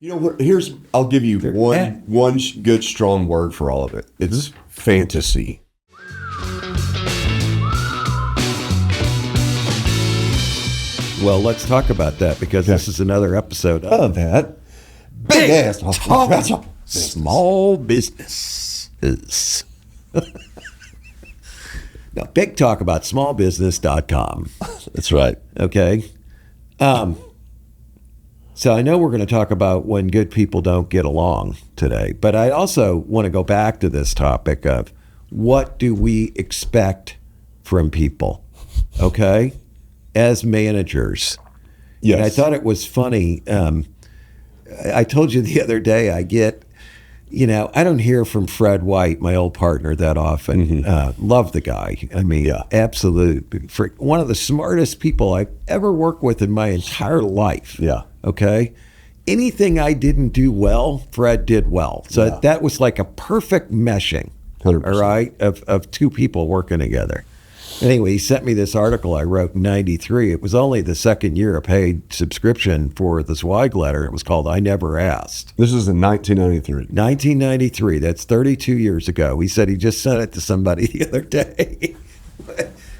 I'll give you one good strong word for all of it. It's fantasy. Well, let's talk about that because this is another episode of that big ass talk small businesses. Now, big talk about smallbusiness.com. That's right. Okay. So I know we're going to talk about when good people don't get along today, but I also want to go back to this topic of what do we expect from people, okay, as managers. Yes. And I thought it was funny. I told you the other day, I don't hear from Fred White, my old partner, that often. Love the guy. I mean, absolute. One of the smartest people I've ever worked with in my entire life. Yeah. Okay. Anything I didn't do well, Fred did well. So that was like a perfect meshing. 100%. All right. Of two people working together. Anyway, he sent me this article I wrote in 93. It was only the second year of paid subscription for the Zweig letter. It was called I Never Asked. This is in 1993. 1993. That's 32 years ago. He said he just sent it to somebody the other day.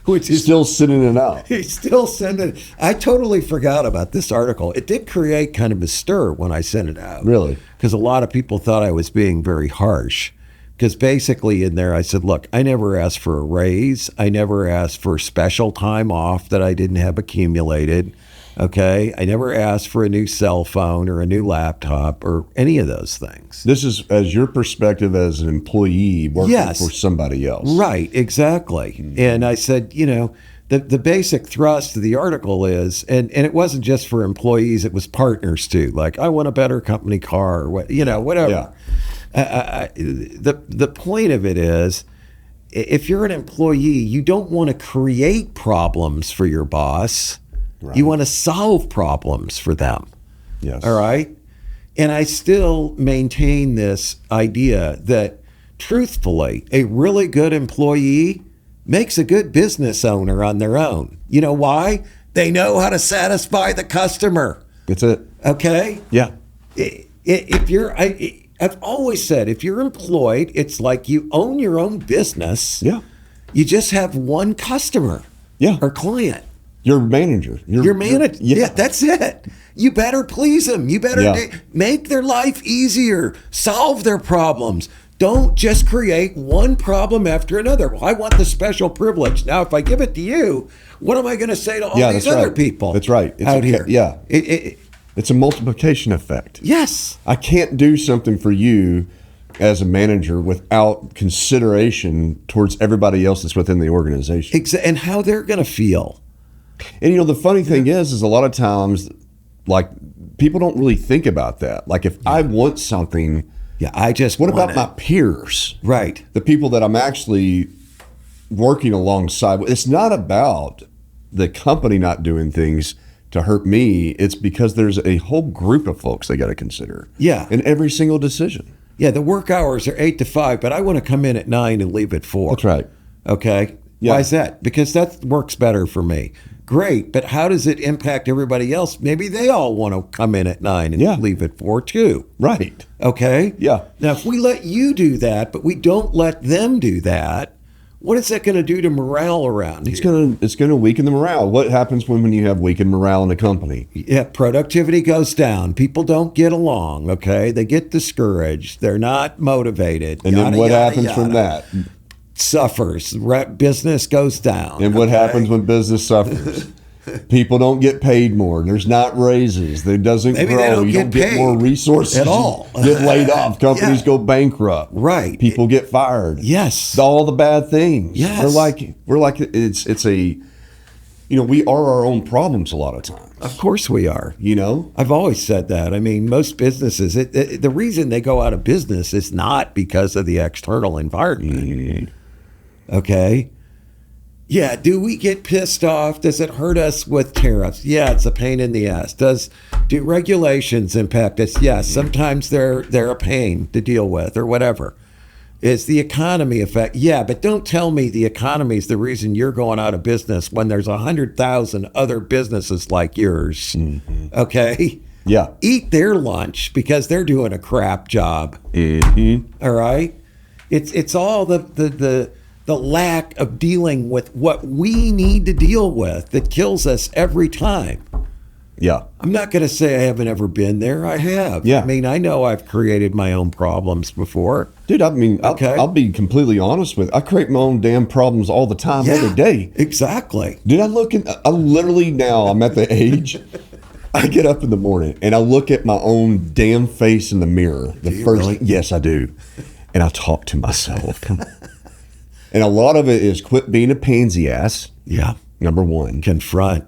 Which is still sending it out. He's still sending it. I totally forgot about this article. It did create kind of a stir when I sent it out. Really? Because a lot of people thought I was being very harsh. Because basically in there I said, look, I never asked for a raise. I never asked for special time off that I didn't have accumulated. Okay? I never asked for a new cell phone or a new laptop or any of those things. This is as your perspective as an employee working for somebody else. Right, exactly. And I said, the basic thrust of the article is, and it wasn't just for employees, it was partners too. Like, I want a better company car or whatever. Yeah. The point of it is, if you're an employee, you don't want to create problems for your boss. Right. You want to solve problems for them. Yes. All right? And I still maintain this idea that, truthfully, a really good employee makes a good business owner on their own. You know why? They know how to satisfy the customer. That's it. Okay? Yeah. I've always said, if you're employed, it's like you own your own business. Yeah. You just have one customer. Yeah. Or client. Your manager. Your manager. Yeah, that's it. You better please them. You better make their life easier. Solve their problems. Don't just create one problem after another. Well, I want the special privilege. Now, if I give it to you, what am I going to say to all these other people? That's right. Out here. Yeah. It's a multiplication effect. Yes. I can't do something for you as a manager without consideration towards everybody else that's within the organization. And how they're going to feel. And the funny thing is a lot of times, like, people don't really think about that. Like, if I want something, what about my peers? Right. The people that I'm actually working alongside with. It's not about the company not doing things to hurt me. It's because there's a whole group of folks they got to consider. Yeah. In every single decision. Yeah, the work hours are 8 to 5, but I want to come in at 9 and leave at 4. That's right. Okay. Yeah. Why is that? Because that works better for me. Great, but how does it impact everybody else? Maybe they all want to come in at 9 and leave at 4 too. Right. Okay? Yeah. Now, if we let you do that, but we don't let them do that, what is that going to do to morale around here? It's going to weaken the morale. What happens when you have weakened morale in a company? Yeah, productivity goes down. People don't get along, okay? They get discouraged. They're not motivated. And then what happens from that? Suffers. Business goes down. And what happens when business suffers? People don't get paid more. There's not raises. It doesn't grow. You don't get more resources at all. Get laid off. Companies go bankrupt. Right. People get fired. Yes. All the bad things. Yes. We're like it's a, we are our own problems a lot of times. Of course we are. I've always said that. I mean, most businesses, the reason they go out of business is not because of the external environment. Mm-hmm. Okay. Yeah, do we get pissed off? Does it hurt us with tariffs? Yeah, it's a pain in the ass. Do regulations impact us? Yes, sometimes they're a pain to deal with or whatever. Is the economy effect? Yeah, but don't tell me the economy is the reason you're going out of business when there's 100,000 other businesses like yours. Mm-hmm. Okay? Yeah. Eat their lunch because they're doing a crap job. Mm-hmm. All right. It's all the lack of dealing with what we need to deal with that kills us every time. Yeah. I'm not going to say I haven't ever been there. I have. Yeah. I mean, I know I've created my own problems before. Dude, I mean, Okay. I'll be completely honest with you. I create my own damn problems all the time, every day. Exactly. Dude, I literally now, I'm at the age, I get up in the morning and I look at my own damn face in the mirror. Really? Yes, I do. And I talk to myself. And a lot of it is quit being a pansy ass. Yeah. Number one. Confront.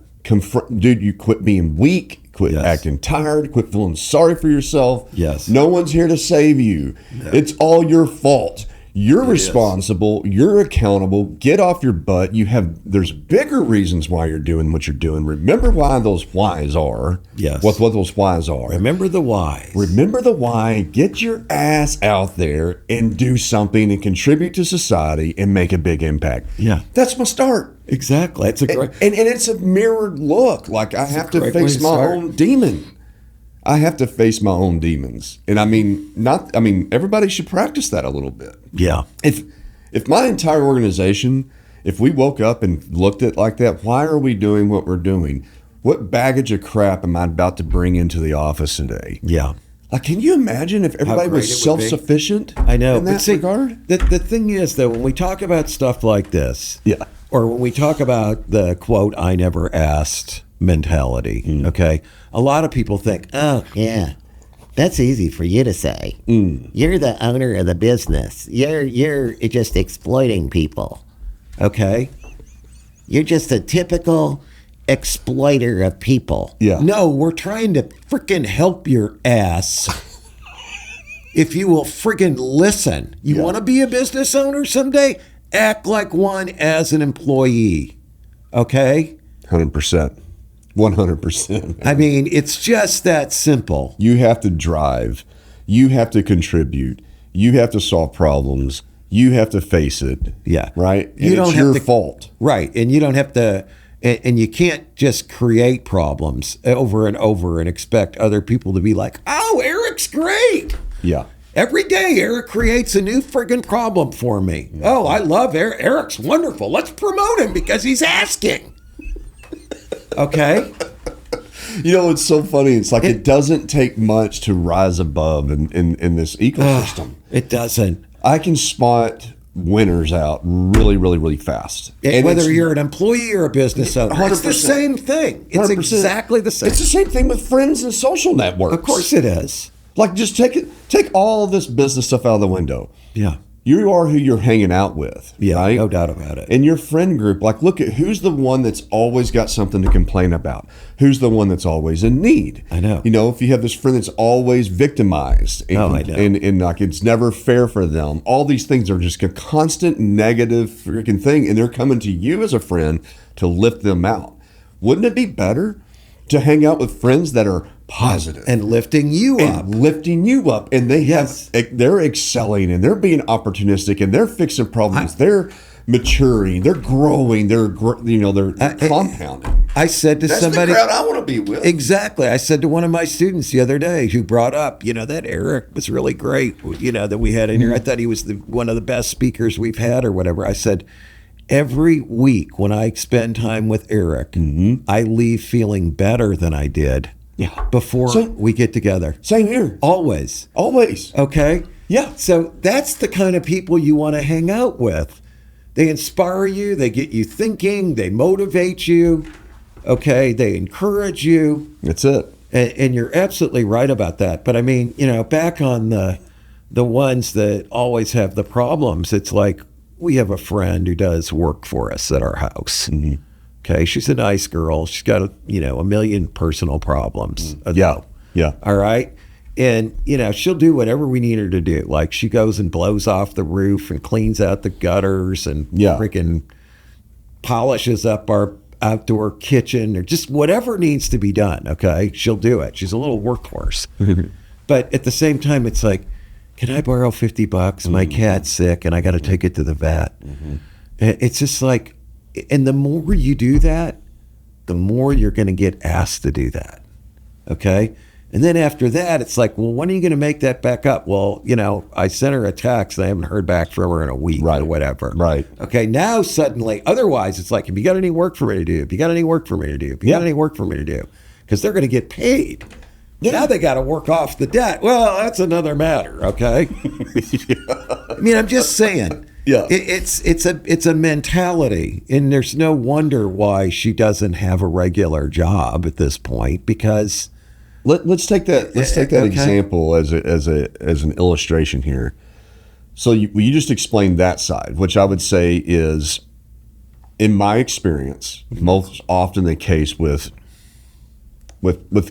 Dude, you quit being weak, quit Yes. acting tired, quit feeling sorry for yourself. Yes. No one's here to save you. It's all your fault. You're responsible. You're accountable. Get off your butt. There's bigger reasons why you're doing what you're doing. Remember why those whys are. Yes. What those whys are. Remember the whys. Remember the why. Get your ass out there and do something and contribute to society and make a big impact. Yeah. That's my start. Exactly. It's a great. And it's a mirrored look. Like I have to great way face to my start. own demon. I have to face my own demons. And I mean, everybody should practice that a little bit. Yeah. If my entire organization, if we woke up and looked at it like that, why are we doing what we're doing? What baggage of crap am I about to bring into the office today? Yeah. Like, can you imagine if everybody great was it would be. self-sufficient? I know. In that regard? The thing is, though, when we talk about stuff like this, Yeah. or when we talk about the quote, I never asked mentality, okay, a lot of people think, oh, Yeah, that's easy for you to say. You're the owner of the business. You're just exploiting people. okay, You're just a typical exploiter of people. Yeah. no, we're trying to freaking help your ass. If you will freaking listen, you want to be a business owner someday? Act like one as an employee, okay? 100%. 100%. I mean, it's just that simple. You have to drive. You have to contribute. You have to solve problems. You have to face it. Yeah. Right? And You don't it's have your to- fault. Right. And you don't have to, and you can't just create problems over and over and expect other people to be like, oh, Eric's great. Yeah. Every day, Eric creates a new friggin' problem for me. Oh, I love Eric. Eric's wonderful. Let's promote him because he's asking. Okay. You know, it's so funny. It's like it doesn't take much to rise above in this ecosystem. It doesn't. I can spot winners out really, really, really fast. And Whether it's you're an employee or a business owner, it's the 100%. same thing. It's 100%. exactly the same. It's the same thing with friends and social networks. Of course it is. Like, just take all this business stuff out of the window. Yeah. You are who you're hanging out with. Yeah, right? no doubt about it. In your friend group, like, look at who's the one that's always got something to complain about. Who's the one that's always in need. I know. You know, if you have this friend that's always victimized, and, Oh, I know. and like it's never fair for them. All these things are just a constant negative freaking thing, and they're coming to you as a friend to lift them out. Wouldn't it be better to hang out with friends that are positive And lifting you up. and lifting you up, and they're excelling, and they're being opportunistic, and they're fixing problems, they're maturing, they're growing, they're compounding. I said to That's somebody, the crowd I want to be with. exactly. I said to one of my students the other day who brought up, that Eric was really great, that we had in here. I thought he was one of the best speakers we've had or whatever. I said, every week when I spend time with Eric, I leave feeling better than I did before we get together. Same here, Always. always. Okay? Yeah. So that's the kind of people you want to hang out with. They inspire you, they get you thinking, they motivate you, okay? They encourage you. That's it. And you're absolutely right about that. But I mean, back on the ones that always have the problems, it's like we have a friend who does work for us at our house. Okay, she's a nice girl. She's got a million personal problems. Yeah. All right. And, she'll do whatever we need her to do. Like she goes and blows off the roof and cleans out the gutters and freaking polishes up our outdoor kitchen or just whatever needs to be done. Okay. She'll do it. She's a little workhorse. But at the same time, it's like, can I borrow $50? My cat's sick and I got to take it to the vet. It's just like, and the more you do that, the more you're going to get asked to do that. Okay. And then after that, it's like, well, when are you going to make that back up? Well, I sent her a text. I haven't heard back from her in a week or whatever. Right. Okay, now suddenly, otherwise, it's like, have you got any work for me to do? Have you got any work for me to do? Have you got any work for me to do? Because they're going to get paid. Yeah. Now they got to work off the debt. Well, that's another matter, okay? I mean, I'm just saying. Yeah. It's a mentality, and there's no wonder why she doesn't have a regular job at this point, because... Let's take that example as an illustration here. So you just explained that side, which I would say is, in my experience, most often the case with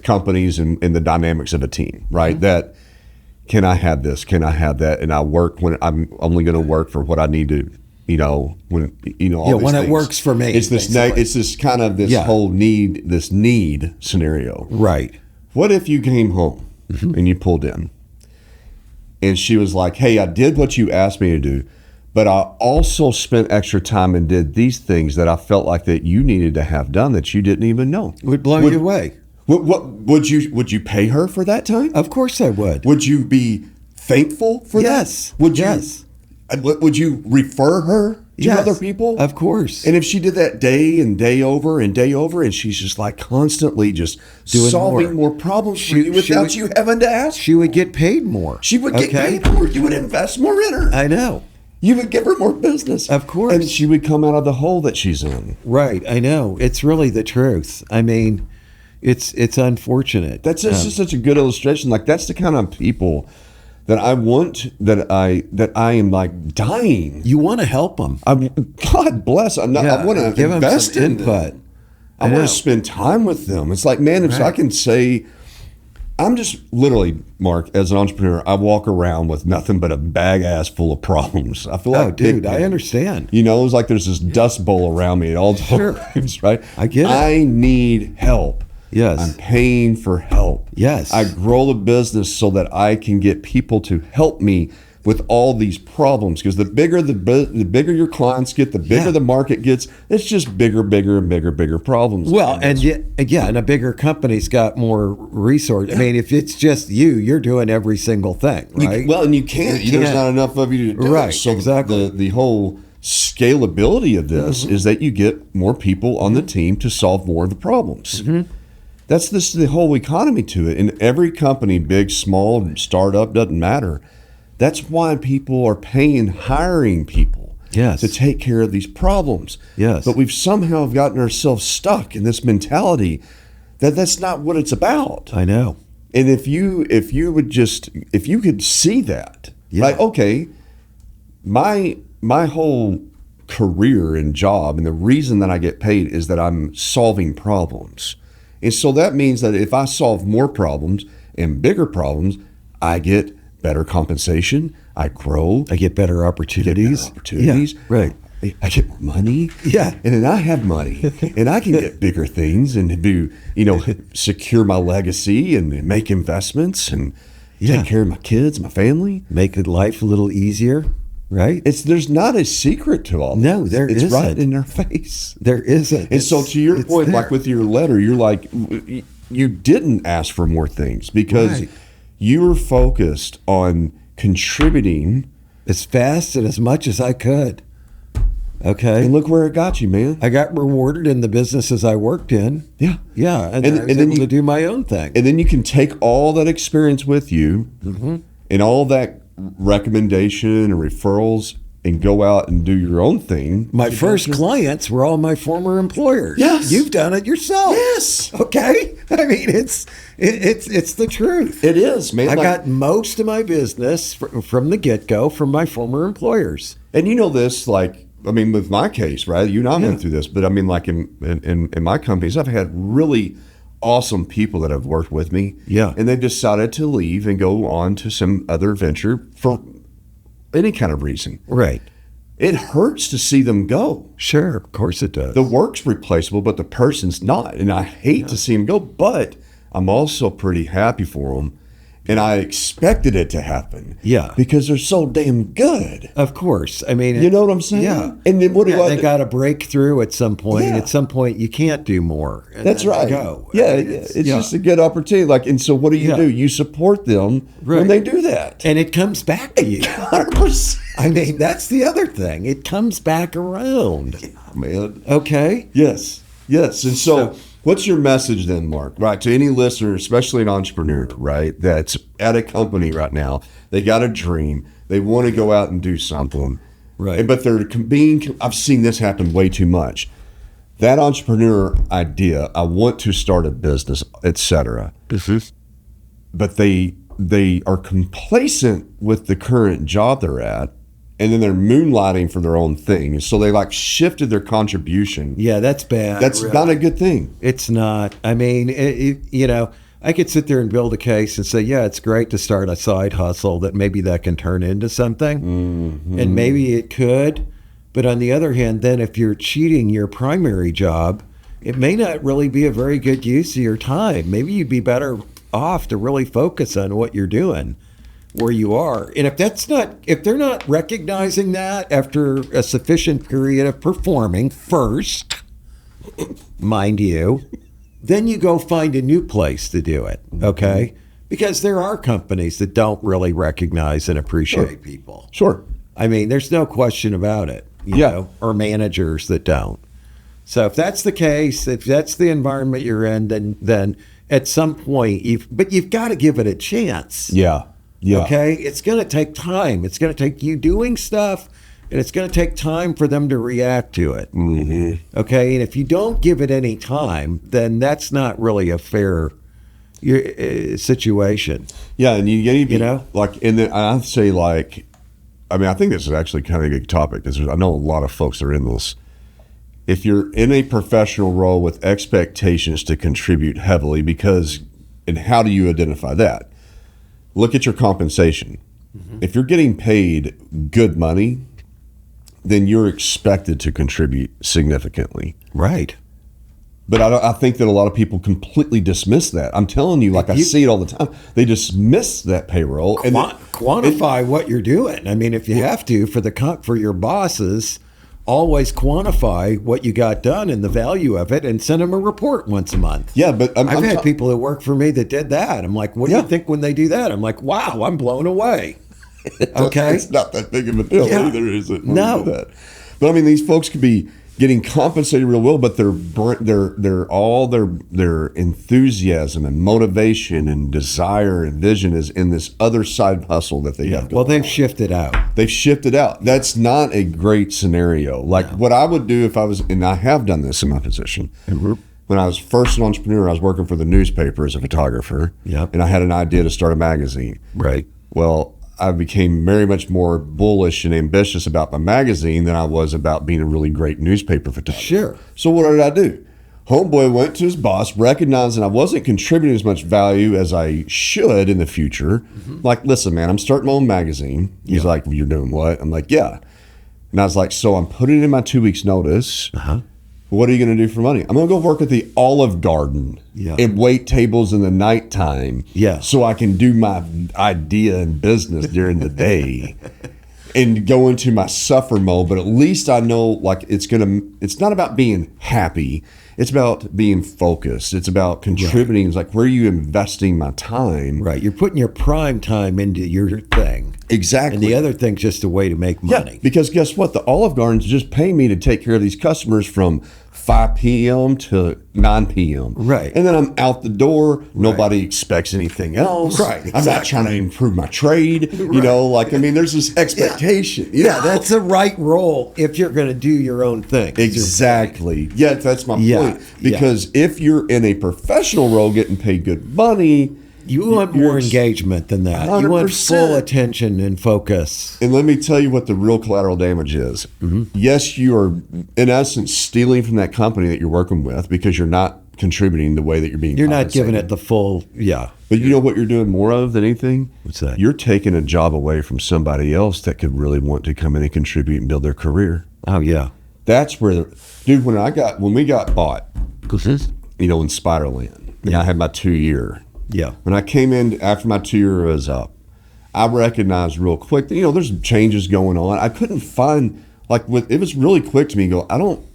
companies and the dynamics of a team, right? Mm-hmm. That, can I have this? Can I have that? And I work when I'm only going to work for what I need to, all when these it things. Works for me. It's this kind of whole need scenario, right? What if you came home and you pulled in and she was like, hey, I did what you asked me to do, but I also spent extra time and did these things that I felt like that you needed to have done that you didn't even know. It would blow you away. Would you pay her for that time? Of course I would. Would you be thankful for that? Yes. Would you refer her to other people? Of course. And if she did that day and day over and she's just like constantly just solving more problems for you without you having to ask, she would get paid more. She would get paid more. You would invest more in her. I know. You would give her more business. Of course. And she would come out of the hole that she's in. Right. I know. It's really the truth. I mean, it's unfortunate. That's just such a good illustration. Like, that's the kind of people that I want, that I am like dying. You want to help them. God bless. I want to give invest them some in input. them. I want to spend time with them. It's like, man, if I can say, I'm just literally, Mark, as an entrepreneur, I walk around with nothing but a bag ass full of problems. I feel like, dude, I understand. It's like there's this dust bowl around me at all times, right? I get it. I need help. Yes. I'm paying for help. Yes. I grow the business so that I can get people to help me with all these problems, because the bigger your clients get, the bigger the market gets. It's just bigger and bigger problems. Well, and a bigger company's got more resource. I mean, if it's just you're doing every single thing, right? And you can't. There's not enough of you to do it. So exactly. The whole scalability of this is that you get more people on the team to solve more of the problems. Mm-hmm. That's the whole economy to it. In every company, big, small, startup, doesn't matter. That's why people are hiring people to take care of these problems. Yes. But we've somehow gotten ourselves stuck in this mentality that's not what it's about. I know. And if you could see that, like, okay, my whole career and job and the reason that I get paid is that I'm solving problems. And so that means that if I solve more problems and bigger problems, I get better compensation, I grow. I get better opportunities. Yeah, right. I get more money. Yeah. And then I have money. And I can get bigger things and do, secure my legacy and make investments and take care of my kids, my family. Make life a little easier. Right? There's not a secret to all that. No, there isn't. It's right in their face. There isn't. And so to your point, like with your letter, you're like, you didn't ask for more things because you were focused on contributing as fast and as much as I could. Okay. And look where it got you, man. I got rewarded in the businesses I worked in. Yeah. Yeah. And I was able to do my own thing. And then you can take all that experience with you and all that recommendation and referrals and go out and do your own thing. My first clients were all my former employers. Yes. You've done it yourself. Yes. Okay. I mean, it's the truth. It is, man. I got most of my business from the get-go from my former employers. And you know this, like, I mean, with my case, right? You and I went through this, but I mean, like in my companies, I've had really awesome people that have worked with me. Yeah. And they've decided to leave and go on to some other venture for any kind of reason. Right. It hurts to see them go. Sure, of course it does. The work's replaceable, but the person's not. And I hate to see them go, but I'm also pretty happy for them. And I expected it to happen. Yeah. Because they're so damn good. Of course. I mean, You know what I'm saying? Yeah. And then what do I They do? got to break through at some point. Yeah. At some point, you can't do more. And That's then they right. Go. Yeah, I mean, it's yeah. just a good opportunity. Like, and so what do? Yeah. You support them Right. when they do that. And it comes back to you. 100%. I mean, that's the other thing. It comes back around. Man. Okay. Yes. Yes. And so what's your message then, Mark? Right. To any listener, especially an entrepreneur, right, that's at a company right now, they got a dream. They want to go out and do something. Right. But they're I've seen this happen way too much. That entrepreneur idea, I want to start a business, etc. But they are complacent with the current job they're at, and then they're moonlighting for their own thing. So they like shifted their contribution. Yeah, that's bad. That's really. not a good thing. It's not. I mean, I could sit there and build a case and say, yeah, it's great to start a side hustle that maybe that can turn into something. Mm-hmm. And maybe it could. But on the other hand, then if you're cheating your primary job, it may not really be a very good use of your time. Maybe you'd be better off to really focus on what you're doing, where you are. And if they're not recognizing that after a sufficient period of performing first, mind you, then you go find a new place to do it, okay? Because there are companies that don't really recognize and appreciate people. Sure. I mean, there's no question about it, you know, or managers that don't. So if that's the case, if that's the environment you're in, then at some point, you've got to give it a chance. Yeah. Yeah. Okay? It's going to take time. It's going to take you doing stuff, and it's going to take time for them to react to it. Mm-hmm. Okay? And if you don't give it any time, then that's not really a fair situation. Yeah, and you know? like, and then I'd say like, I mean, I think this is actually kind of a good topic because I know a lot of folks are in this. If you're in a professional role with expectations to contribute heavily, and how do you identify that? Look at your compensation. Mm-hmm. If you're getting paid good money, then you're expected to contribute significantly. Right. But I think that a lot of people completely dismiss that. I'm telling you, like I see it all the time. They dismiss that payroll and quantify what you're doing. I mean, if you have to for your bosses, always quantify what you got done and the value of it, and send them a report once a month. Yeah, but I've had people that work for me that did that. I'm like, what do you think when they do that? I'm like, wow, I'm blown away. Okay, it's not that big of a deal either, is it? No, but I mean, these folks could be getting compensated real well, but their enthusiasm and motivation and desire and vision is in this other side hustle that they have. Well, they've shifted out. They've shifted out. That's not a great scenario. Like what I would do if I was, and I have done this in my position. Mm-hmm. When I was first an entrepreneur, I was working for the newspaper as a photographer. Yep. And I had an idea to start a magazine. Right. Well, I became very much more bullish and ambitious about my magazine than I was about being a really great newspaper photographer. Sure. So what did I do? Homeboy went to his boss, recognizing I wasn't contributing as much value as I should in the future. Mm-hmm. Like, listen, man, I'm starting my own magazine. He's like, you're doing what? I'm like, yeah. And I was like, so I'm putting in my 2 weeks notice. Uh-huh. What are you going to do for money? I'm going to go work at the Olive Garden and wait tables in the nighttime so I can do my idea and business during the day and go into my suffer mode. But at least I know, like, it's not about being happy. It's about being focused. It's about contributing. Right. It's like, where are you investing my time? Right. You're putting your prime time into your thing. Exactly. And the other thing's just a way to make money. Yeah, because guess what? The Olive Garden's just paying me to take care of these customers from 5 p.m. to 9 p.m. Right. And then I'm out the door. Nobody expects anything else. Right. Exactly. I'm not trying to improve my trade. You know, like, I mean, there's this expectation. Yeah, that's the right role if you're going to do your own thing. Exactly. Yeah, that's my point. Because if you're in a professional role getting paid good money, you want more engagement than that. 100%. You want full attention and focus. And let me tell you what the real collateral damage is. Mm-hmm. Yes, you are, in essence, stealing from that company that you're working with because you're not contributing the way that you're being You're not giving it the full, But you know what you're doing more of than anything? What's that? You're taking a job away from somebody else that could really want to come in and contribute and build their career. Oh, yeah. That's where, dude, when we got bought, you know, in Spiderland, and I had my 2 year, Yeah. When I came in after my 2 year was up, I recognized real quick that, there's changes going on. I couldn't find, it was really quick to me, I don't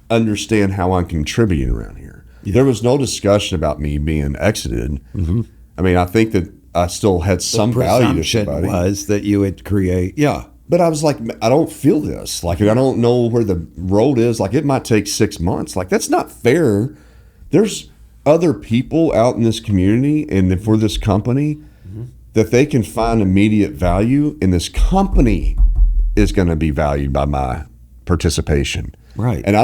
understand how I'm contributing around here. Yeah. There was no discussion about me being exited. Mm-hmm. I mean, I think that I still had some value to somebody. Was that you would create, yeah. But I was like, I don't feel this. I don't know where the road is. It might take 6 months. That's not fair. There's other people out in this community and for this company that they can find immediate value, and this company is going to be valued by my participation. Right. And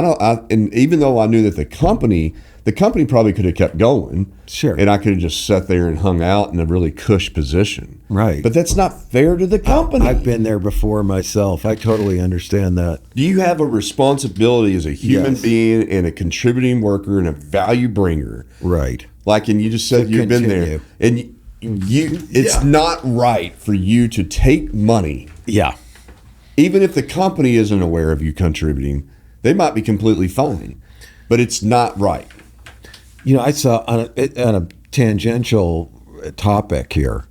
and even though I knew that the company probably could have kept going. Sure. And I could have just sat there and hung out in a really cush position. Right. But that's not fair to the company. I've been there before myself. I totally understand that. You have a responsibility as a human being and a contributing worker and a value bringer. Right. And you just said you've been there. And it's not right for you to take money. Yeah. Even if the company isn't aware of you contributing, they might be completely fine. But it's not right. I saw on a tangential topic here,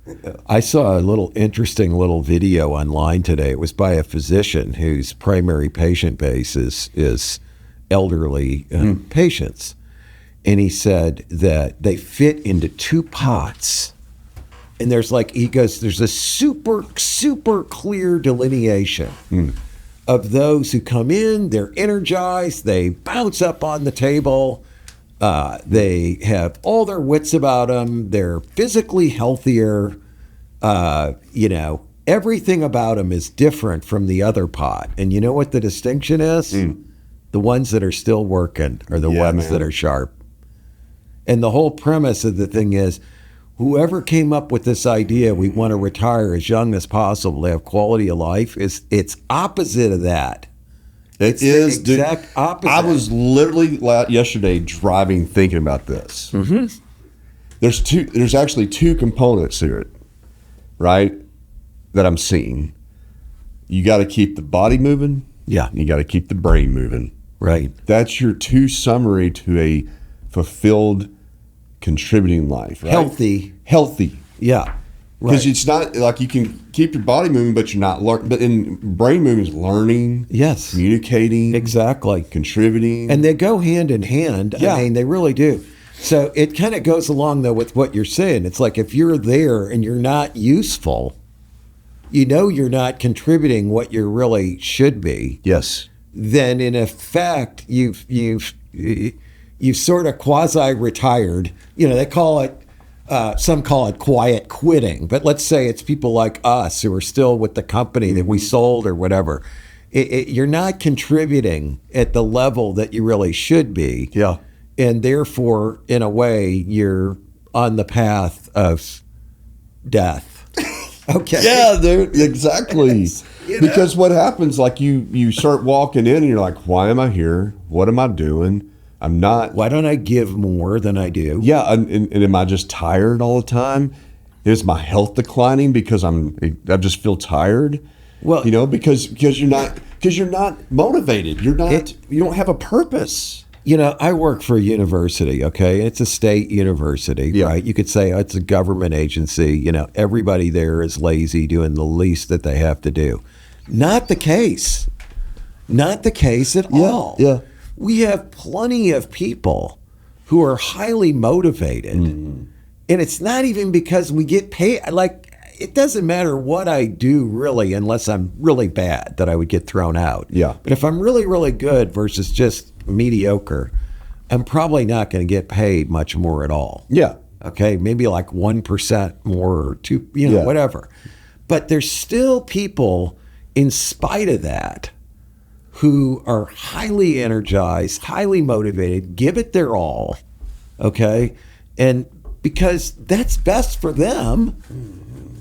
I saw a interesting little video online today. It was by a physician whose primary patient base is elderly patients. And he said that they fit into 2 pots. And there's there's a super, super clear delineation of those who come in, they're energized, they bounce up on the table, they have all their wits about them, they're physically healthier, everything about them is different from the other pot. And you know what the distinction is? The ones that are still working are the ones that are sharp. And the whole premise of the thing is, whoever came up with this idea, we want to retire as young as possible to have quality of life, it's opposite of that. It's the exact opposite. I was literally yesterday driving thinking about this. Mm-hmm. There's actually 2 components to it, right, that I'm seeing. You got to keep the body moving. Yeah. You got to keep the brain moving. Right. That's your 2 summary to a fulfilled contributing life, right? Healthy. Yeah. Because it's not you can keep your body moving, but you're not learning. But in brain moving is learning, yes, communicating, exactly, contributing, and they go hand in hand. Yeah. I mean, they really do. So it kind of goes along though with what you're saying. It's if you're there and you're not useful, you're not contributing what you really should be. Yes. Then in effect, you've sort of quasi-retired. They call it, some call it quiet quitting. But let's say it's people like us who are still with the company that we sold or whatever. You're not contributing at the level that you really should be. Yeah. And therefore, in a way, you're on the path of death. Okay. Yeah, dude, exactly. Because what happens, you start walking in and you're like, why am I here? What am I doing? I'm not. Why don't I give more than I do? Yeah, and am I just tired all the time? Is my health declining because I just feel tired? Well, because you're not motivated. You don't have a purpose. I work for a university. Okay, it's a state university, right? You could say it's a government agency. Everybody there is lazy, doing the least that they have to do. Not the case. Not the case at all. Yeah. We have plenty of people who are highly motivated. And it's not even because we get paid. It doesn't matter what I do really, unless I'm really bad, that I would get thrown out. Yeah. But if I'm really, really good versus just mediocre, I'm probably not going to get paid much more at all. Yeah. Okay. Maybe 1% more or 2%, whatever. But there's still people, in spite of that, who are highly energized, highly motivated, give it their all, okay? And because that's best for them,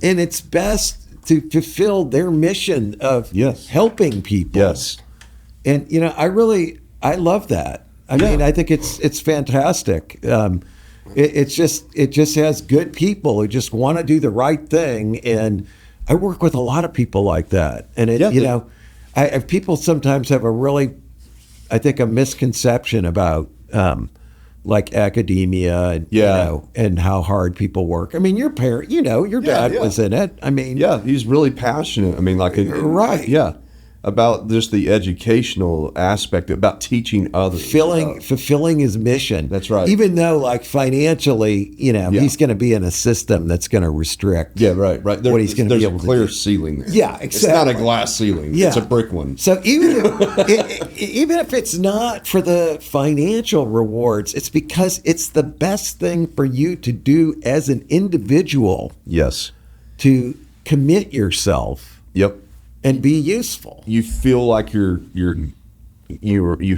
and it's best to fulfill their mission of helping people. Yes. And, I love that. I mean, I think it's fantastic. It just has good people who just want to do the right thing. And I work with a lot of people like that. And people sometimes have a misconception about like academia and, and how hard people work. I mean, your parent, your dad was in it. I mean, he's really passionate. I mean, like, right. Yeah. About just the educational aspect, about teaching others. Fulfilling his mission. That's right. Even though, like, financially, he's going to be in a system that's going to restrict right. What he's going to be able to do. There's a clear ceiling there. Yeah, exactly. It's not a glass ceiling. Yeah. It's a brick one. So even if it's not for the financial rewards, it's because it's the best thing for you to do as an individual. Yes. To commit yourself. Yep. And be useful. You feel like you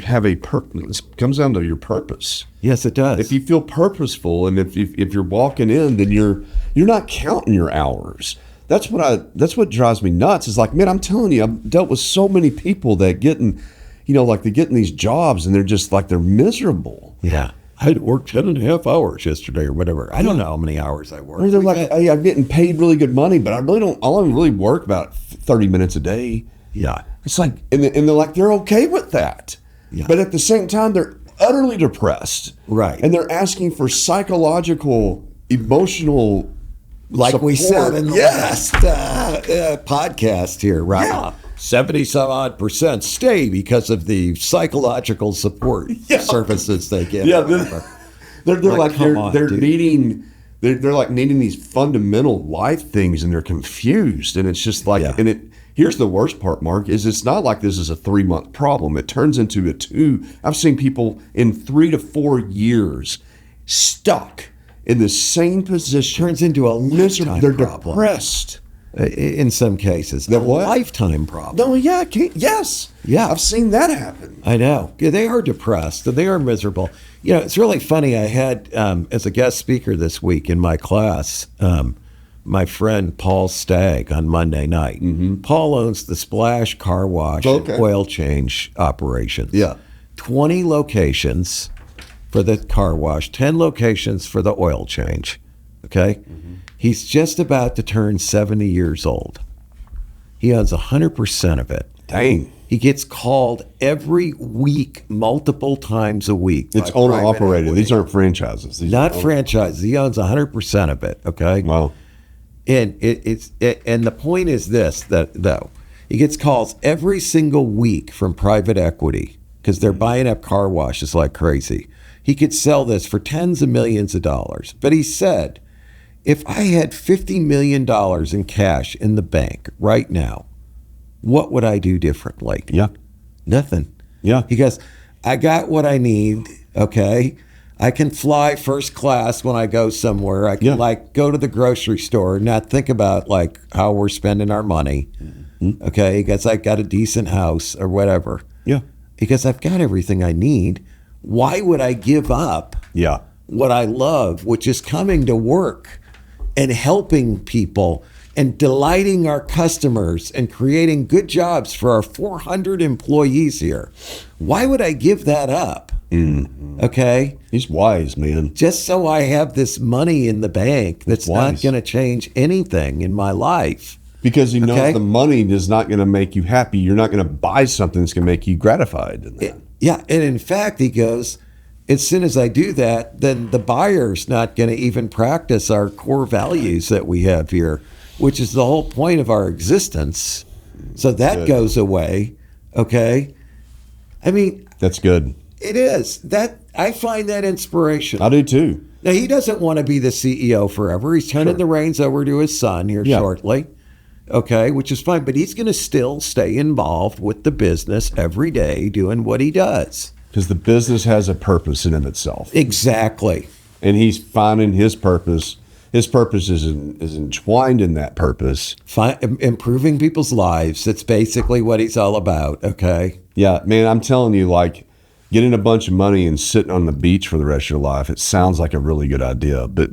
have a purpose. It comes down to your purpose. Yes, it does. If you feel purposeful, and if you're walking in, then you're not counting your hours. That's what drives me nuts. Is like, man, I'm telling you, I've dealt with so many people that getting, like they get in these jobs and they're just like they're miserable. Yeah. I had to work 10.5 hours yesterday or whatever. I don't know how many hours I worked. Or they're like, hey, I'm getting paid really good money, but I only really work about 30 minutes a day. Yeah. It's like, and they're like, they're okay with that. Yeah. But at the same time, they're utterly depressed. Right. And they're asking for psychological, emotional like support. We said in the last podcast here, right? Yeah. 70-some-odd% stay because of the psychological support services they get. Yeah, they're needing these fundamental life things, and they're confused, and it's just like, here's the worst part, Mark, is it's not like this is a 3-month problem. It turns into a 2. I've seen people in 3 to 4 years stuck in the same position. Turns into a lifetime They're problem. Depressed. In some cases, a lifetime problem. No, yes. Yeah. I've seen that happen. I know. Yeah, they are depressed. They are miserable. It's really funny. I had, as a guest speaker this week in my class, my friend Paul Stagg on Monday night. Mm-hmm. Paul owns the Splash Car Wash and oil change operations. Yeah. 20 locations for the car wash, 10 locations for the oil change. Okay? Mm-hmm. He's just about to turn 70 years old. He owns 100% of it. Dang. He gets called every week, multiple times a week. It's owner-operated. These aren't franchises. Not franchises. He owns 100% of it, okay? Wow. And and the point is this, that though, he gets calls every single week from private equity because they're buying up car washes like crazy. He could sell this for tens of millions of dollars. But he said, if I had $50 million in cash in the bank right now, what would I do differently? Yeah. Nothing. Yeah. He goes, I got what I need, okay? I can fly first class when I go somewhere. I can go to the grocery store and not think about like how we're spending our money. Mm-hmm. Okay? He goes, I got a decent house or whatever. Yeah. He goes, I've got everything I need. Why would I give up what I love, which is coming to work and helping people and delighting our customers and creating good jobs for our 400 employees here? Why would I give that up? Mm-hmm. Okay? He's wise, man. Just so I have this money in the bank that's not going to change anything in my life. Because he knows the money is not going to make you happy. You're not going to buy something that's going to make you gratified. Yeah, and in fact, he goes, as soon as I do that, then the buyer's not going to even practice our core values that we have here, which is the whole point of our existence. So that goes away, okay? I mean... That's good. It is. That I find that inspirational. I do too. Now, he doesn't want to be the CEO forever. He's turning the reins over to his son here shortly, okay, which is fine. But he's going to still stay involved with the business every day doing what he does. Because the business has a purpose in itself. Exactly. And he's finding his purpose. His purpose is entwined in that purpose. Improving people's lives. That's basically what he's all about, okay? Yeah, man, I'm telling you, like, getting a bunch of money and sitting on the beach for the rest of your life, it sounds like a really good idea. But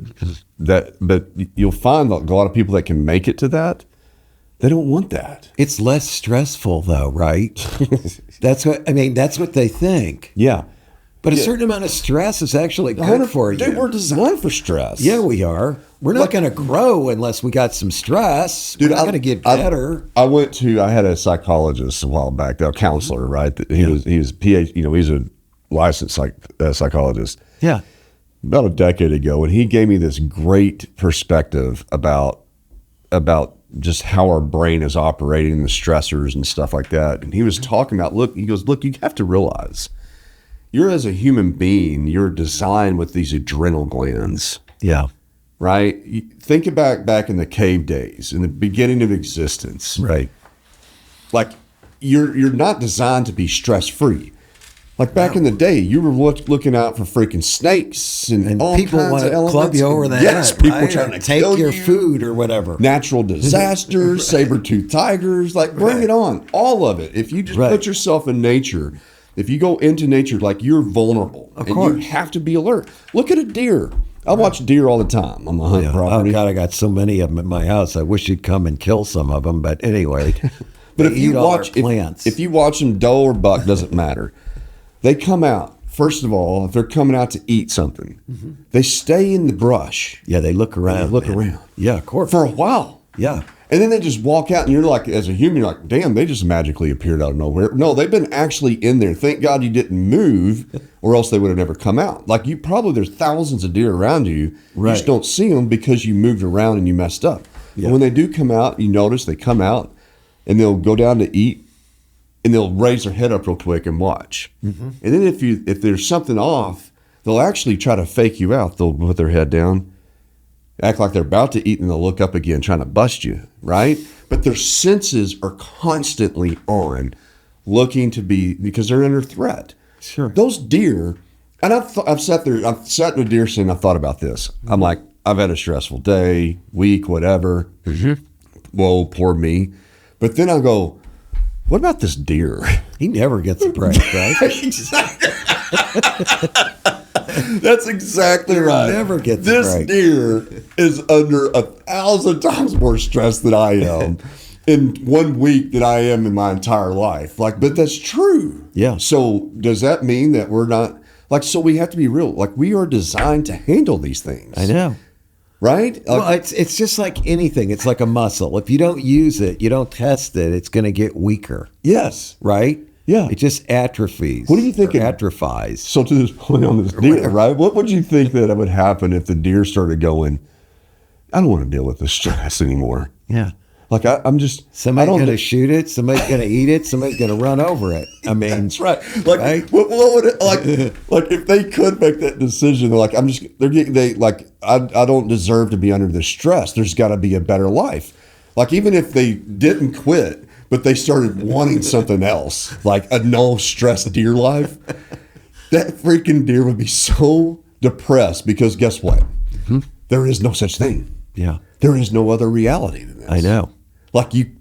you'll find a lot of people that can make it to that, they don't want that. It's less stressful, though, right? That's what they think. Yeah. But a certain amount of stress is actually good for you. Dude, we're designed for stress. Yeah, we are. We're not going to grow unless we got some stress. Dude, we're not going to get better. I had a psychologist a while back, a counselor, right? He was PhD, he's a licensed psychologist. Yeah. about a decade ago, and he gave me this great perspective about just how our brain is operating, the stressors and stuff like that. And he was talking about, he goes, look, you have to realize you're, as a human being, you're designed with these adrenal glands. Yeah. Right? Think about back in the cave days, in the beginning of existence. Right. Like, you're not designed to be stress-free. Like back in the day, you were looking out for freaking snakes and all people kinds want of to elements. club you over the yes, head. people right? trying to take kill your you. food or whatever. Natural disasters, saber-toothed tigers, like bring it on. All of it. If you just put yourself in nature, if you go into nature, like you're vulnerable. Of and course. you have to be alert. Look at a deer. I watch deer all the time on my hunt property. Oh, God, I got so many of them at my house. I wish you'd come and kill some of them. But anyway, but if you watch plants. If you watch them, doe or buck, doesn't matter. They come out. First of all, if they're coming out to eat something, they stay in the brush. Yeah, they look around. Look around. Yeah, of course. For a while. Yeah. And then they just walk out, and you're like, as a human, you're like, damn, they just magically appeared out of nowhere. No, they've been actually in there. Thank God you didn't move, or else they would have never come out. Like there's thousands of deer around you. Right. You just don't see them because you moved around and you messed up. Yeah. And when they do come out, you notice they come out, and they'll go down to eat, and they'll raise their head up real quick and watch. And then if there's something off, they'll actually try to fake you out. They'll put their head down, act like they're about to eat, and they'll look up again trying to bust you, right? But their senses are constantly on, looking to be, because they're under threat. Sure. Those deer, and I've sat in a deer stand, I've thought about this. I'm like, I've had a stressful day, week, whatever. Whoa, poor me. But then I go, what about this deer? He never gets a break, right? Exactly. That's exactly right. Never gets this a break. deer is under 1,000 times more stress than I am in 1 week than I am in my entire life. Like, but that's true. Yeah. So does that mean that we're not so we have to be real. Like, we are designed to handle these things. I know. Right? Well, it's just like anything. It's like a muscle. If you don't use it, you don't test it, it's going to get weaker. Yes. Right? Yeah. It just atrophies. What do you think or atrophies. So to this point on this deer, right? What would you think that would happen if the deer started going, I don't want to deal with this stress anymore? Yeah. Like I'm just Somebody's going to shoot it. Somebody's going to eat it. Somebody's going to run over it. I mean, that's right. Like, right? what would it, like if they could make that decision, they're like, I don't deserve to be under this stress. There's got to be a better life. Like, even if they didn't quit, but they started wanting something else, like a no stress deer life, that freaking deer would be so depressed because guess what? There is no such thing. Yeah. There is no other reality than this. I know. Like the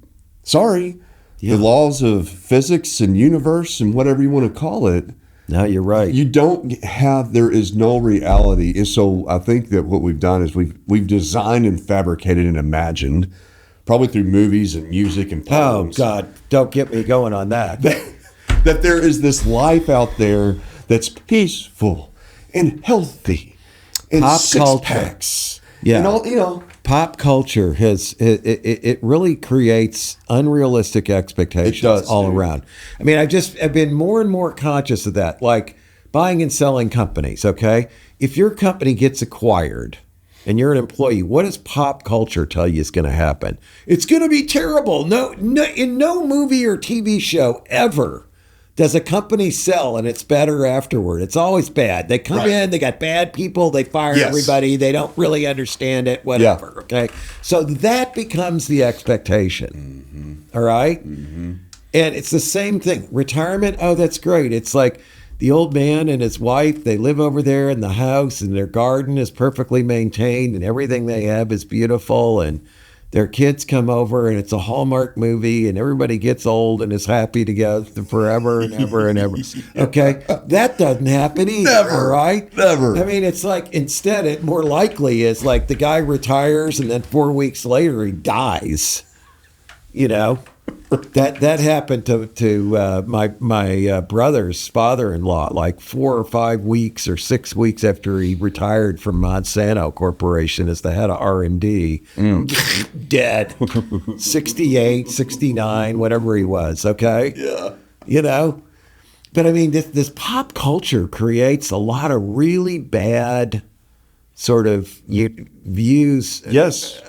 laws of physics and universe and whatever you want to call it. No, you're right. There is no reality. And so I think that what we've done is we've designed and fabricated and imagined, probably through movies and music and poems. Oh, God. Don't get me going on that. That there is this life out there that's peaceful and healthy and Pop six culture. packs. Yeah. And all, Pop culture it really creates unrealistic expectations It does, all dude. around. I mean, I've been more and more conscious of that, like buying and selling companies. Okay, if your company gets acquired and you're an employee, what does pop culture tell you is going to happen? It's going to be terrible. No, in no movie or TV show ever does a company sell and it's better afterward. It's always bad. They come in, they got bad people, they fire everybody, they don't really understand it, whatever. Okay. So that becomes the expectation. All right? And it's the same thing. Retirement, oh, that's great. It's like the old man and his wife, they live over there in the house and their garden is perfectly maintained and everything they have is beautiful, and their kids come over and it's a Hallmark movie and everybody gets old and is happy together forever and ever and ever. Okay. That doesn't happen either. Never. Right? Never. I mean, it's like, instead, it more likely is like the guy retires and then 4 weeks later he dies. You know? That happened to my brother's father-in-law, like 4 or 5 weeks or 6 weeks after he retired from Monsanto Corporation as the head of R&D. Dead. 68, 69, whatever he was, okay? Yeah. You know? But I mean, this pop culture creates a lot of really bad sort of views. Yes.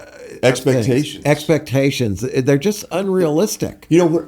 Expectations. Expectations. They're just unrealistic. You know,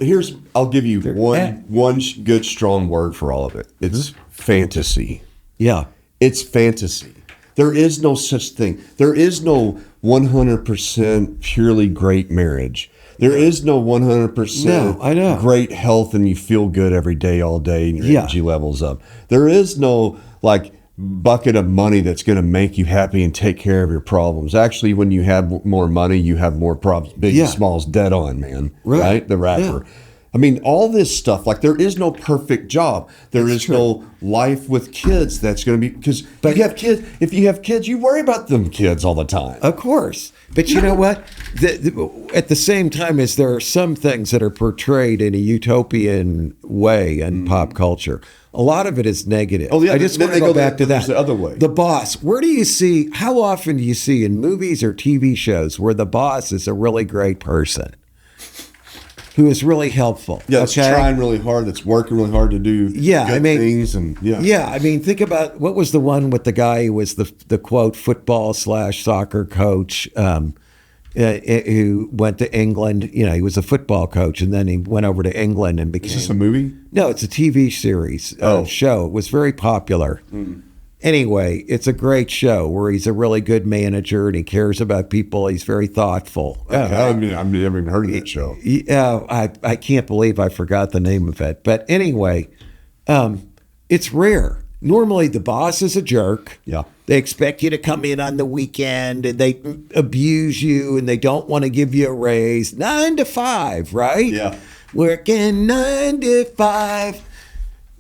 I'll give you one good strong word for all of it. It's fantasy. Yeah. It's fantasy. There is no such thing. There is no 100% purely great marriage. There is no 100% great health and you feel good every day, all day, and your energy levels up. There is no like bucket of money that's going to make you happy and take care of your problems. Actually, when you have more money, you have more problems. Big and small's dead on, man. Right? The rapper. Yeah. I mean, all this stuff, like there is no perfect job. There is no life with kids that's going to be, because you have kids. If you have kids, you worry about them kids all the time. Of course. But you know what? At the same time as there are some things that are portrayed in a utopian way in pop culture, a lot of it is negative. Oh, yeah. I just want to go back to that. The other way. The boss. How often do you see in movies or TV shows where the boss is a really great person? Who is really helpful. Yeah, that's trying really hard, that's working really hard to do good things. Yeah, I mean, think about, what was the one with the guy who was the quote, football/soccer coach, who went to England. You know, he was a football coach, and then he went over to England and became... Is this a movie? No, it's a TV series show. It was very popular. Anyway, it's a great show where he's a really good manager and he cares about people. He's very thoughtful. I mean, I've never even heard of that show. Yeah, I can't believe I forgot the name of it. But anyway, it's rare. Normally, the boss is a jerk. Yeah. They expect you to come in on the weekend and they abuse you and they don't want to give you a raise. 9 to 5, right? Yeah. Working 9 to 5.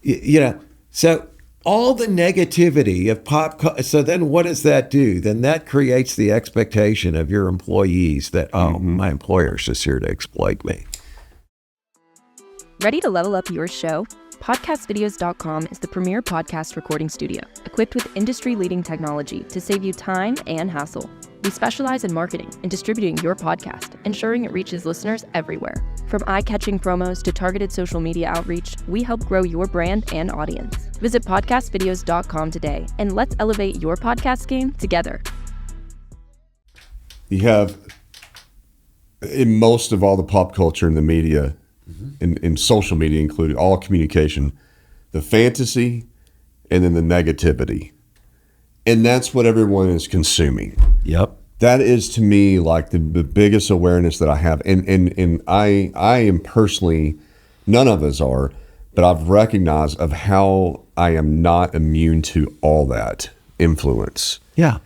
You know, so... all the negativity of so then what does that do? Then that creates the expectation of your employees that, my employer's just here to exploit me. Ready to level up your show? Podcastvideos.com is the premier podcast recording studio, equipped with industry-leading technology to save you time and hassle. We specialize in marketing and distributing your podcast, ensuring it reaches listeners everywhere. From eye-catching promos to targeted social media outreach, we help grow your brand and audience. Visit podcastvideos.com today, and let's elevate your podcast game together. You have, in most of all the pop culture and the media, in social media included, all communication, the fantasy and then the negativity. And that's what everyone is consuming. Yep. That is, to me, like the biggest awareness that I have. And I am personally, none of us are, but I've recognized of how I am not immune to all that influence. Yeah.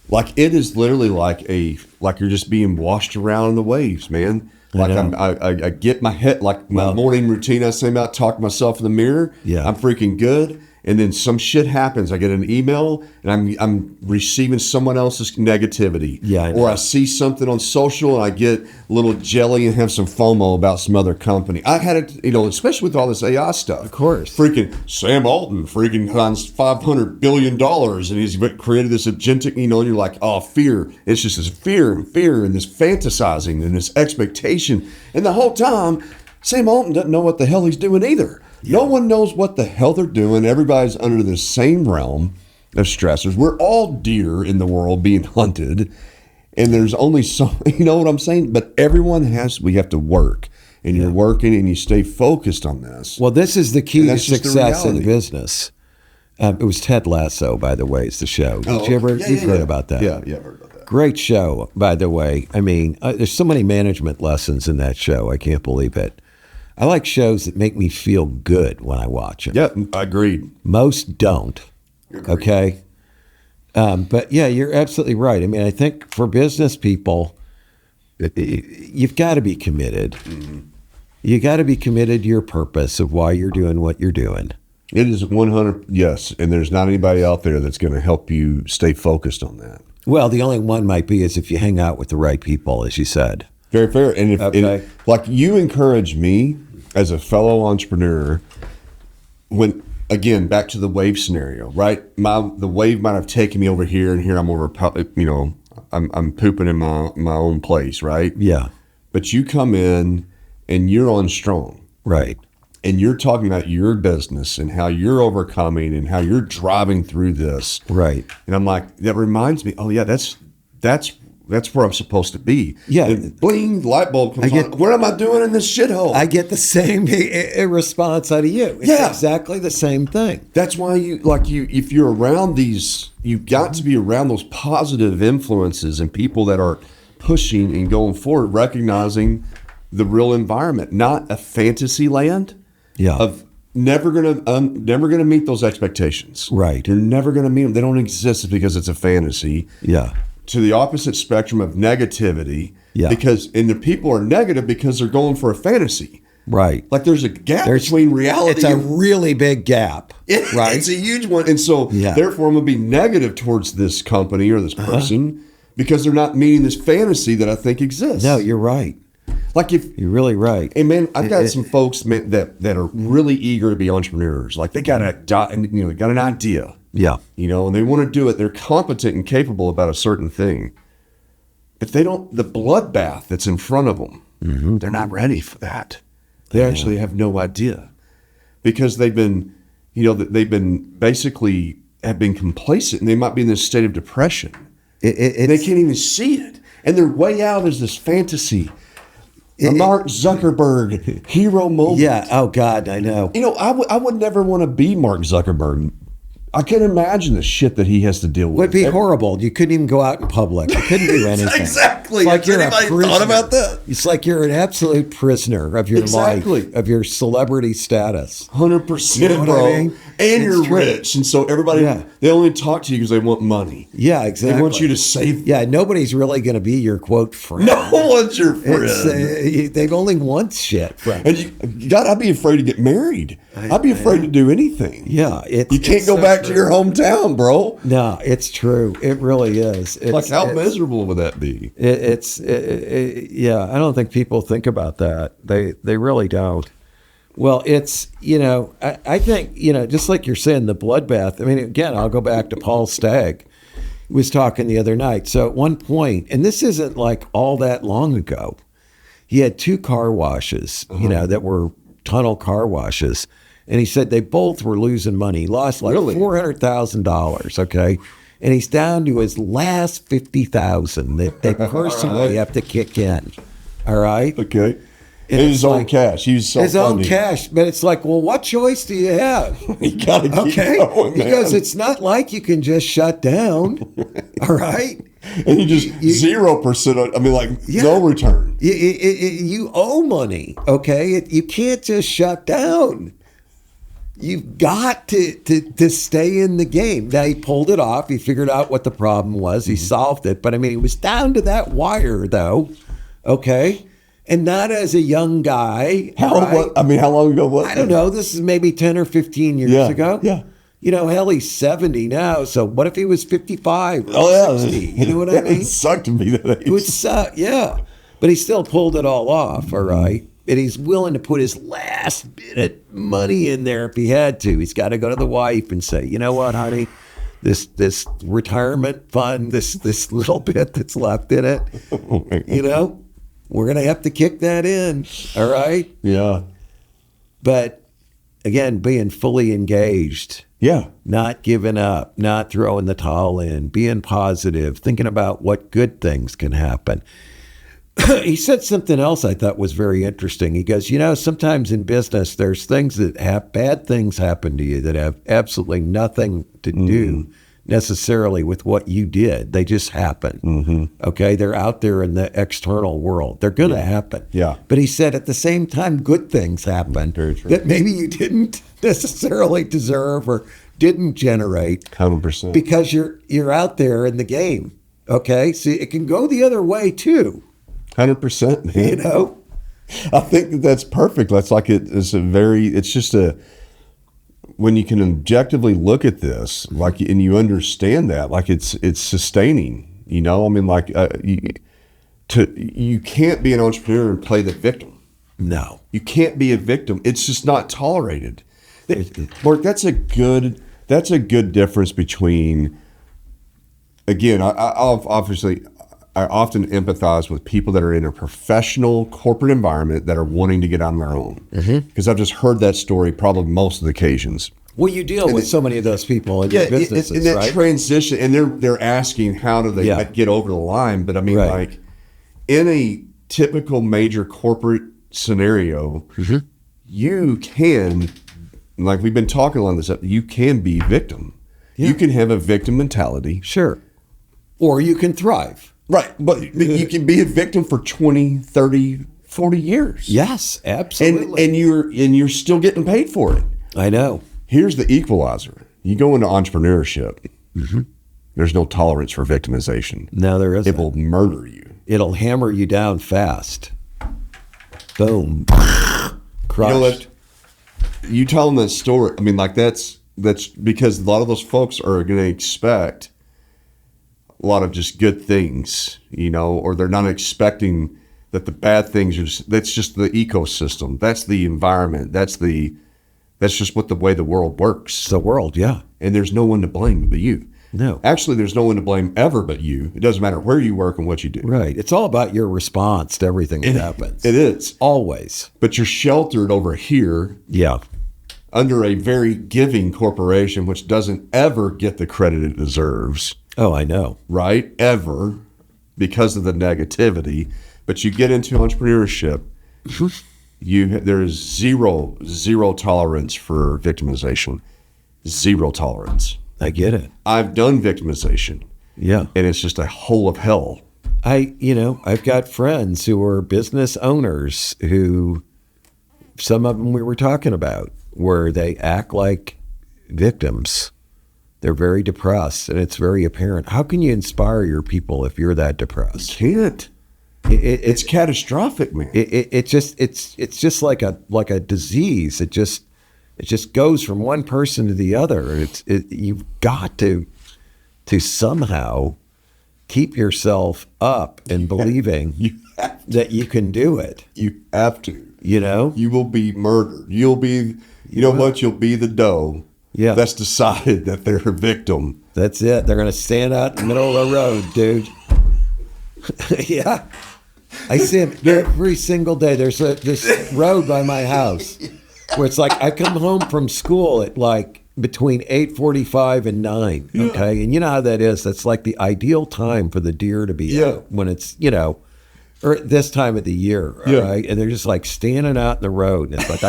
Like it is literally like you're just being washed around in the waves, man. Like I get my head, like my morning routine I say about talk to myself in the mirror. Yeah. I'm freaking good. And then some shit happens. I get an email and I'm receiving someone else's negativity. Yeah, or I see something on social and I get a little jelly and have some FOMO about some other company. I had it, especially with all this AI stuff. Of course. Freaking Sam Altman freaking finds $500 billion and he's created this agentic, and you're like, oh, fear. It's just this fear and this fantasizing and this expectation. And the whole time, Sam Altman doesn't know what the hell he's doing either. No one knows what the hell they're doing. Everybody's under the same realm of stressors. We're all deer in the world being hunted. And there's only so, you know what I'm saying? But we have to work. And you're working and you stay focused on this. Well, this is the key to success in business. It was Ted Lasso, by the way, is the show. Did you ever, you've heard about that? Yeah, I've heard about that. Great show, by the way. I mean, there's so many management lessons in that show. I can't believe it. I like shows that make me feel good when I watch them. Yeah, agreed. Most don't. Agreed. Okay. But yeah, you're absolutely right. I mean, I think for business people, you've got to be committed. Mm-hmm. You got to be committed to your purpose of why you're doing what you're doing. It is 100, yes. And there's not anybody out there that's going to help you stay focused on that. Well, the only one might be is if you hang out with the right people, as you said. Very fair. And if like you encourage me as a fellow entrepreneur, when again back to the wave scenario, right? The wave might have taken me over here, and here I'm over. I'm pooping in my own place, right? Yeah. But you come in and you're on strong, right? and you're talking about your business and how you're overcoming and how you're driving through this. Right. And I'm like, that reminds me, oh yeah, that's where I'm supposed to be. Yeah. And bling, light bulb comes on. What am I doing in this shithole? I get the same response out of you. It's exactly the same thing. That's why if you're around these, you've got to be around those positive influences and people that are pushing and going forward, recognizing the real environment, not a fantasy land of never gonna meet those expectations. Right. You're never gonna meet them. They don't exist because it's a fantasy. Yeah. To the opposite spectrum of negativity. Yeah. And the people are negative because they're going for a fantasy. Right. Like there's a gap between reality. It's a really big gap. Right. It's a huge one. And so therefore I'm going to be negative towards this company or this person because they're not meeting this fantasy that I think exists. No, you're right. Like you're really right. And man, I've got some folks that are really eager to be entrepreneurs. Like they got an idea. Yeah. And they want to do it. They're competent and capable about a certain thing. But the bloodbath that's in front of them, they're not ready for that. They actually have no idea because they've been basically have been complacent and they might be in this state of depression. They can't even see it. And they're way out as this fantasy. Mark Zuckerberg hero moment. Yeah. Oh God, I know. I would never want to be Mark Zuckerberg. I can imagine the shit that he has to deal with. It would be horrible. You couldn't even go out in public. You couldn't do anything. Exactly. It's like you're a prisoner. Thought about that? It's like you're an absolute prisoner of your life, of your celebrity status. 100%, bro. I mean? And you're rich, and so everybody they only talk to you because they want money. Yeah, exactly. They want you to save. Yeah, nobody's really going to be your quote friend. No one's your friend. They've only want shit. Friend. And I'd be afraid to get married. I'd be afraid to do anything. Yeah, you can't go back to your hometown, bro. No, it's true. It really is. How miserable would that be? Yeah. I don't think people think about that. They really don't. Well, it's I think just like you're saying, the bloodbath. I mean, again, I'll go back to Paul Stagg. He was talking the other night. So at one point, and this isn't like all that long ago, he had 2 car washes, that were tunnel car washes. And he said they both were losing money. He lost like $400,000, okay? And he's down to his last $50,000 that they personally have to kick in, all right? Okay. And his own cash. He's his own cash. But it's like, well, what choice do you have? You got to keep going, man. Because it's not like you can just shut down, all right? And you just 0%, no return. You owe money, okay? You can't just shut down. You've got to stay in the game. Now, he pulled it off. He figured out what the problem was. He solved it. But, he was down to that wire, though, okay? And not as a young guy. How long ago was it? I don't know. This is maybe 10 or 15 years ago. Yeah. Hell, he's 70 now. So what if he was 55 or 60? You know what I mean? It sucked to be that age. It would suck, yeah. But he still pulled it all off, all right? And he's willing to put his last bit of money in there if he had to. He's got to go to the wife and say, you know what, honey? This retirement fund, this little bit that's left in it, we're going to have to kick that in, all right? Yeah. But, again, being fully engaged. Yeah. Not giving up, not throwing the towel in, being positive, thinking about what good things can happen. He said something else I thought was very interesting. He goes, sometimes in business, there's things that have bad things happen to you that have absolutely nothing to do necessarily with what you did. They just happen. Mm-hmm. Okay. They're out there in the external world. They're going to happen. Yeah. But he said at the same time, good things happen that maybe you didn't necessarily deserve or didn't generate. 100%. Because you're out there in the game. Okay. See, it can go the other way too. 100%. I think that's perfect. That's like when you can objectively look at this, and you understand that, it's sustaining. You can't be an entrepreneur and play the victim. No, you can't be a victim. It's just not tolerated. Mark, that's a good difference between. Again, often empathize with people that are in a professional corporate environment that are wanting to get on their own. Because I've just heard that story probably most of the occasions. Well, you deal with so many of those people in your businesses, in that right? transition, and they're asking how do they get over the line. But I mean, like in a typical major corporate scenario, you can, like we've been talking on this, you can be victim. You can have a victim mentality. Sure. Or you can thrive. Right. But you can be a victim for 20, 30, 40 years. Yes, absolutely. And you're still getting paid for it. I know. Here's the equalizer. You go into entrepreneurship, there's no tolerance for victimization. No, there isn't. It will murder you. It'll hammer you down fast. Boom. Crush. You know what? You tell them that story. I mean, like that's because a lot of those folks are going to expect a lot of just good things, or they're not expecting that the bad things that's just the ecosystem. That's the environment. That's just what the way the world works. It's the world, yeah. And there's no one to blame but you. No. Actually, there's no one to blame ever but you. It doesn't matter where you work and what you do. Right. It's all about your response to everything that happens. It is. Always. But you're sheltered over here Yeah. under a very giving corporation, which doesn't ever get the credit it deserves. Oh, I know. Right? Ever. Because of the negativity. But you get into entrepreneurship, there is zero tolerance for victimization. Zero tolerance. I get it. I've done victimization. Yeah. And it's just a hole of hell. I've got friends who are business owners who, some of them we were talking about, where they act like victims. They're very depressed, and it's very apparent. How can you inspire your people if you're that depressed? Can't. It's catastrophic, man. It's just like a disease. It just goes from one person to the other. You've got to somehow keep yourself up and believing that you can do it. You have to. You will be murdered. You'll be. What? You'll be the doe. Yeah. That's decided that they're a victim. That's it. They're gonna stand out in the middle of the road, dude. Yeah. I see them every single day. There's this road by my house where it's like I come home from school at like between 8:45 and 9. Okay, and you know how that is. That's like the ideal time for the deer to be out when it's or this time of the year, right? And they're just like standing out in the road, and it's like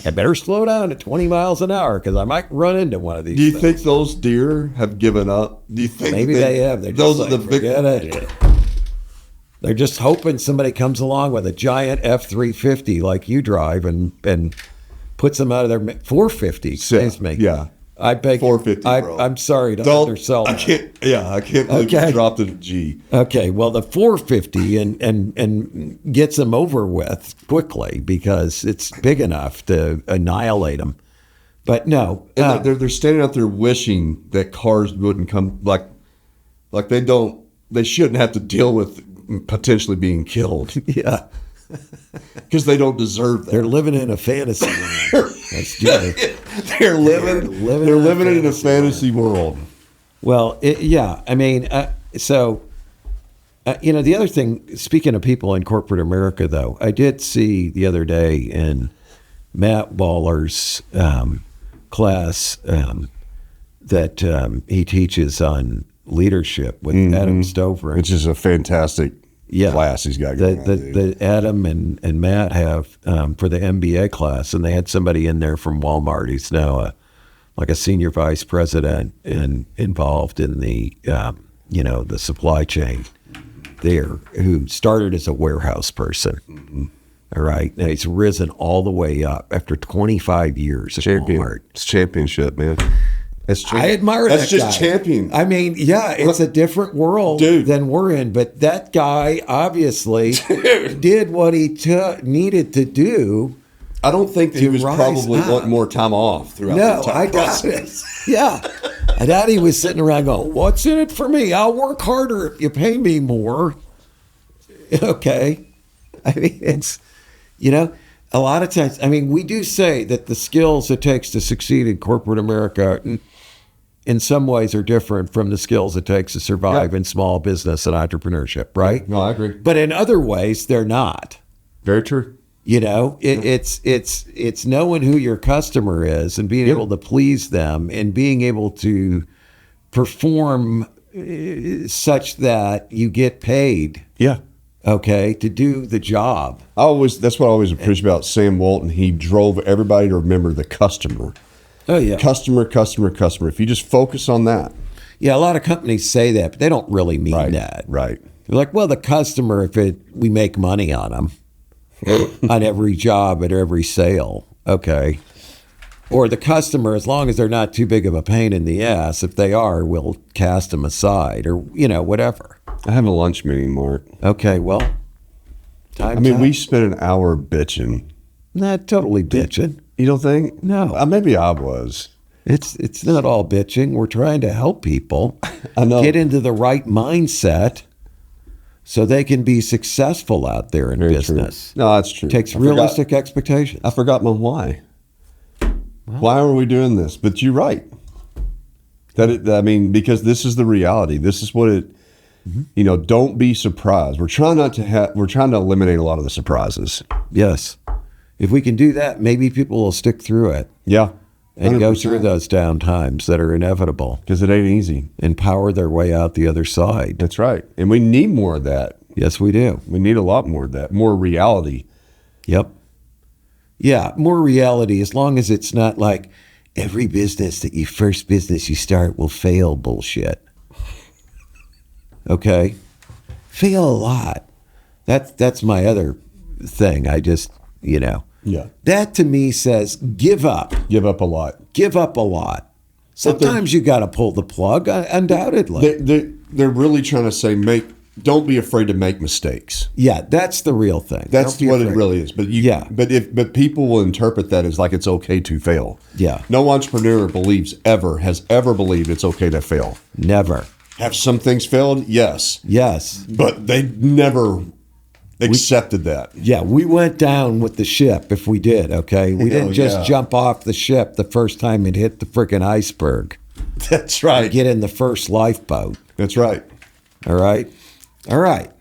I better slow down to 20 miles an hour because I might run into one of these. Do you things. think those deer have given up? Do you think Maybe they have? They're those just are like, the forget it. They're just hoping somebody comes along with a giant F-350 like you drive and puts them out of their 450. Excuse me. Yeah. I beg 450. Bro. I'm sorry to Don't. undersell. I can't believe you dropped it a G. Okay, well the 450 and gets them over with quickly because it's big enough to annihilate them. But no, And they're standing out there wishing that cars wouldn't come. Like they shouldn't have to deal with potentially being killed. Yeah. Because they don't deserve that. They're living in a fantasy land. That's Jimmy. They're living in a fantasy world. Well, I mean, the other thing, speaking of people in corporate America, though, I did see the other day in Matt Waller's class that he teaches on leadership with Adam Stover. Which is a fantastic class he's got going on. The Adam and Matt have for the MBA class, and they had somebody in there from Walmart. He's now like a senior vice president and involved in the the supply chain there, who started as a warehouse person. Mm-hmm. All right, now he's risen all the way up after 25 years at Walmart. It's championship, man. I admire that guy. That's just champion. I mean, it's a different world than we're in, but that guy obviously did what he needed to do. I don't think that he was probably wanting more time off throughout the entire process. I doubt he was sitting around going, "What's in it for me? I'll work harder if you pay me more." Okay. I mean, it's, a lot of times, I mean, we do say that the skills it takes to succeed in corporate America in some ways are different from the skills it takes to survive in small business and entrepreneurship, right? No, I agree. But in other ways, they're not. Very true. You know, it's knowing who your customer is and being able to please them and being able to perform such that you get paid. Yeah. Okay, to do the job. That's what I always appreciate about Sam Walton. He drove everybody to remember the customer. Oh, yeah. Customer, customer, customer. If you just focus on that. Yeah, a lot of companies say that, but they don't really mean that. Right. They're like, well, the customer, we make money on them on every job at every sale. Okay. Or the customer, as long as they're not too big of a pain in the ass, if they are, we'll cast them aside or, whatever. I have a lunch meeting, Mark. Okay, well, we spent an hour bitching. Not totally bitching. You don't think? No. Maybe I was. It's not all bitching. We're trying to help people I know. get into the right mindset so they can be successful out there in business. True. No, that's true. Takes realistic expectations. I forgot my why. Why are we doing this? But you're right. Because this is the reality. This is what it. Don't be surprised. We're trying to eliminate a lot of the surprises. Yes. If we can do that, maybe people will stick through it. Yeah. 100%. And go through those down times that are inevitable. Because it ain't easy. And power their way out the other side. That's right. And we need more of that. Yes, we do. We need a lot more of that. More reality. Yep. Yeah, more reality, as long as it's not like every first business you start will fail bullshit. Okay? Fail a lot. That's my other thing. I just, Yeah. That to me says give up. Give up a lot. Give up a lot. Sometimes you got to pull the plug, undoubtedly. They're really trying to say don't be afraid to make mistakes. Yeah, that's the real thing. That's what it really is. But but people will interpret that as like it's okay to fail. Yeah. No entrepreneur has ever believed it's okay to fail. Never. Have some things failed? Yes. Yes. But they never accepted that. Yeah, we went down with the ship if we did, okay? We didn't just jump off the ship the first time it hit the freaking iceberg. That's right. Get in the first lifeboat. That's right. All right? All right.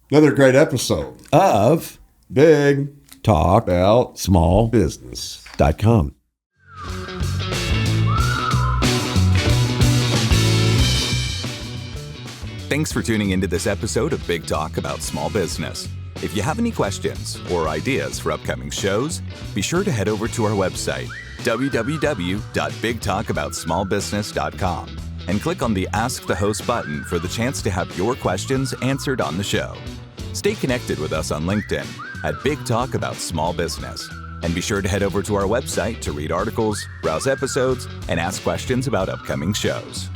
Another great episode of Big Talk About Small Business.com. Thanks for tuning into this episode of Big Talk About Small Business. If you have any questions or ideas for upcoming shows, be sure to head over to our website, www.bigtalkaboutsmallbusiness.com, and click on the Ask the Host button for the chance to have your questions answered on the show. Stay connected with us on LinkedIn at Big Talk About Small Business. And be sure to head over to our website to read articles, browse episodes, and ask questions about upcoming shows.